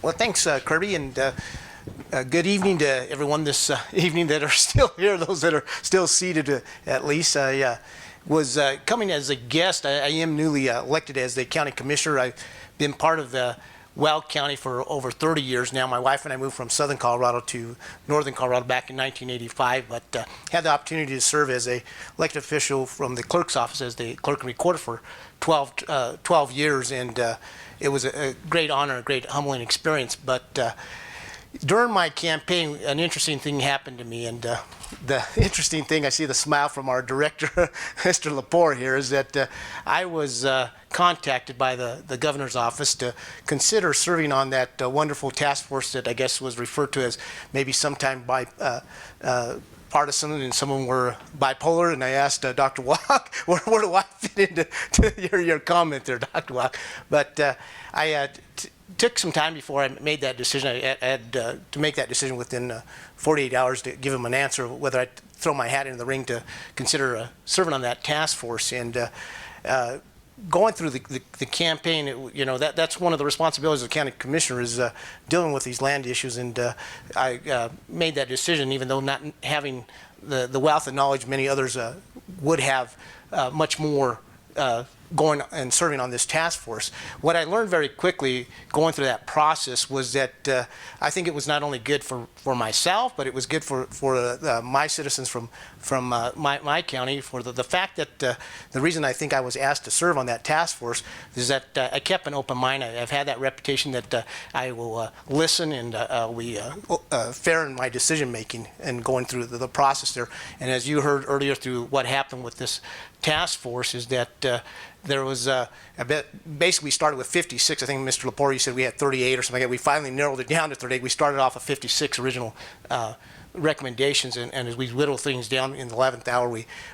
Well, thanks, Kirby, and good evening to everyone this evening that are still here, those that are still seated at least. I was coming as a guest. I am newly elected as the county commissioner. I've been part of the Weld County for over 30 years now. My wife and I moved from southern Colorado to northern Colorado back in 1985, but had the opportunity to serve as a elected official from the clerk's office as the clerk and recorder for 12 years, and it was a great honor, a great humbling experience. But during my campaign, an interesting thing happened to me, and the interesting thing, I see the smile from our director, Mr. Lepore here, is that I was contacted by the governor's office to consider serving on that wonderful task force that I guess was referred to as maybe sometime by partisan, and some of them were bipolar. And I asked Dr. Walk, where do I fit into your comment there, Dr. Walk? But I took some time before I made that decision. I had to make that decision within 48 hours to give him an answer whether I'd throw my hat in the ring to consider serving on that task force. And going through the campaign, that's one of the responsibilities of the county commissioner, is dealing with these land issues. And I made that decision, even though not having the wealth of knowledge many others would have much more going and serving on this task force. What I learned very quickly going through that process was that I think it was not only good for myself, but it was good for my citizens from my county, for the fact that the reason I think I was asked to serve on that task force is that I kept an open mind. I've had that reputation that I will listen and we fair in my decision making and going through the process there. And as you heard earlier through what happened with this task force, is that there was basically we started with 56. I think Mr. Lepore, you said we had 38 or something like that. We finally narrowed it down to 38. We started off with 56 original recommendations, and as we whittled things down in the 11th hour,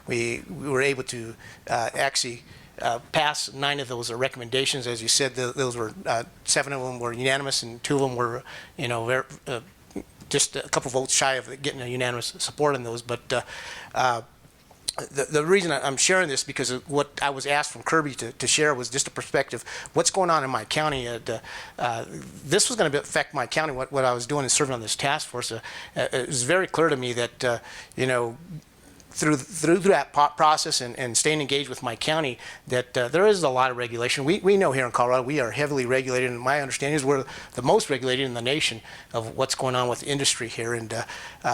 we were able to actually pass 9 of those recommendations. As you said, those were 7 of them were unanimous, and 2 of them were, just a couple votes shy of getting a unanimous support on those. But the reason I'm sharing this, because of what I was asked from Kirby to share, was just a perspective. What's going on in my county? This was going to affect my county, what I was doing and serving on this task force. It was very clear to me that, through that process and staying engaged with my county, that there is a lot of regulation. We know here in Colorado we are heavily regulated, and my understanding is we're the most regulated in the nation of what's going on with industry here, and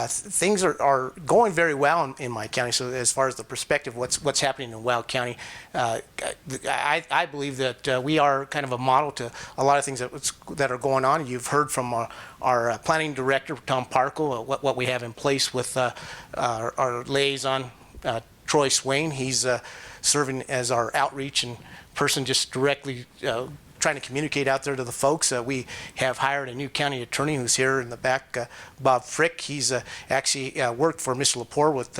things are going very well in my county. So as far as the perspective, what's happening in Weld County, I believe that we are kind of a model to a lot of things that are going on. You've heard from our planning director, Tom Parkle, what we have in place with our liaison, Troy Swain. He's serving as our outreach and person just directly trying to communicate out there to the folks. We have hired a new county attorney who's here in the back, Bob Frick. He's actually worked for Mr. Lepore with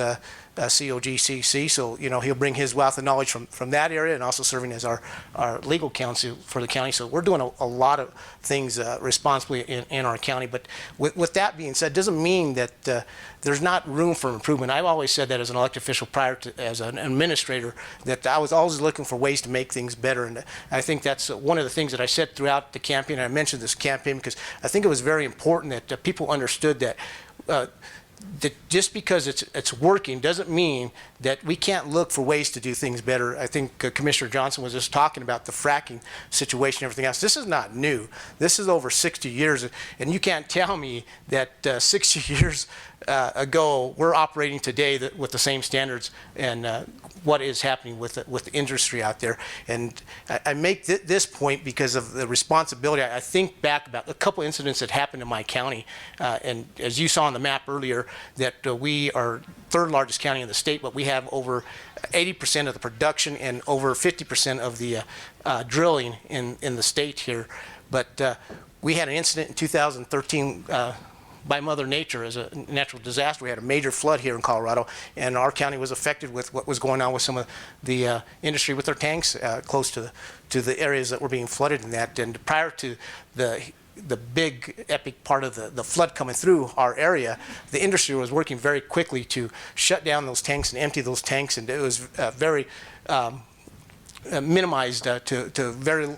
COGCC, so he'll bring his wealth of knowledge from that area, and also serving as our legal counsel for the county. So we're doing a lot of things responsibly in our county. But with that being said, doesn't mean that there's not room for improvement. I've always said that as an elected official, prior to as an administrator, that I was always looking for ways to make things better. And I think that's one of the things that I said throughout the campaign. I mentioned this campaign because I think it was very important that people understood that that just because it's working doesn't mean that we can't look for ways to do things better. I think Commissioner Johnson was just talking about the fracking situation and everything else. This is not new. This is over 60 years, and you can't tell me that 60 years ago we're operating today with the same standards and what is happening with the industry out there. And I make this point because of the responsibility. I think back about a couple incidents that happened in my county, and as you saw on the map earlier, that we are 3rd largest county in the state, but we have over 80% of the production and over 50% of the drilling in the state here. But we had an incident in 2013 by Mother Nature as a natural disaster. We had a major flood here in Colorado, and our county was affected with what was going on with some of the industry with their tanks close to the areas that were being flooded in that. And prior to the big epic part of the flood coming through our area, the industry was working very quickly to shut down those tanks and empty those tanks, and it was very minimized to very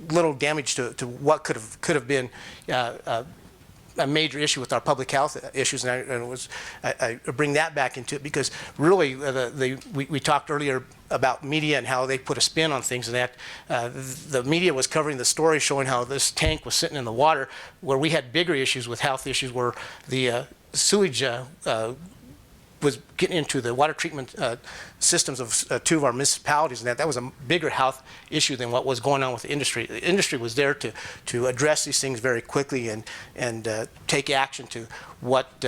little damage to what could have been a major issue with our public health issues, and I bring that back into it because really we talked earlier about media and how they put a spin on things, and that the media was covering the story showing how this tank was sitting in the water, where we had bigger issues with health issues, where the sewage was getting into the water treatment systems of 2 of our municipalities, and that was a bigger health issue than what was going on with the industry. The industry was there to address these things very quickly and take action to what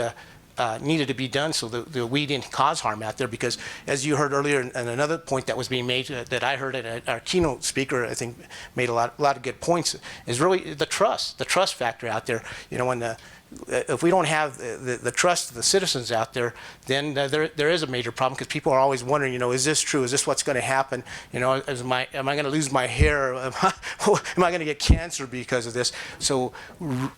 needed to be done so the weed didn't cause harm out there. Because as you heard earlier, and another point that was being made that I heard at our keynote speaker, I think made a lot of good points, is really the trust factor out there. You know, when if we don't have the trust of the citizens out there, then there is a major problem, because people are always wondering, you know, is this true? Is this what's going to happen? You know, am I going to lose my hair? Am I going to get cancer because of this? So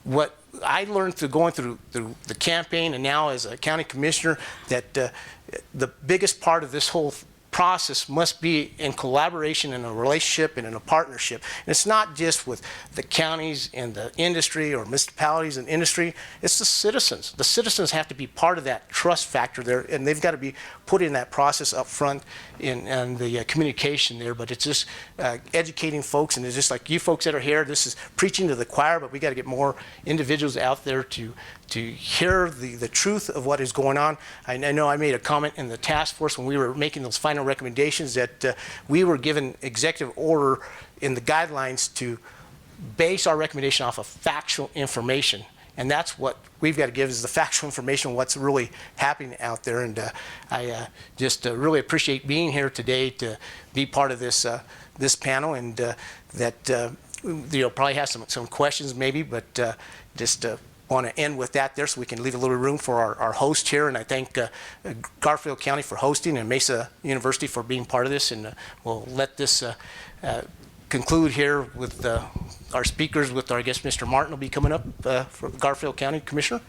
what I learned through going through the campaign and now as a county commissioner, that the biggest part of this whole process must be in collaboration, in a relationship, and in a partnership. And it's not just with the counties and the industry or municipalities and industry, it's the citizens. The citizens have to be part of that trust factor there, and they've got to be put in that process up front in the communication there. But it's just educating folks, and it's just like you folks that are here, this is preaching to the choir, but we got to get more individuals out there to hear the truth of what is going on. I know I made a comment in the task force when we were making those final recommendations that we were given executive order in the guidelines to base our recommendation off of factual information. And that's what we've got to give, is the factual information, what's really happening out there. And I just really appreciate being here today to be part of this this panel, and that you'll probably have some questions maybe, but just want to end with that there so we can leave a little room for our host here. And I thank Garfield County for hosting and Mesa University for being part of this, and we'll let this conclude here with our speakers, with our guest Mr. Martin will be coming up for Garfield County Commissioner.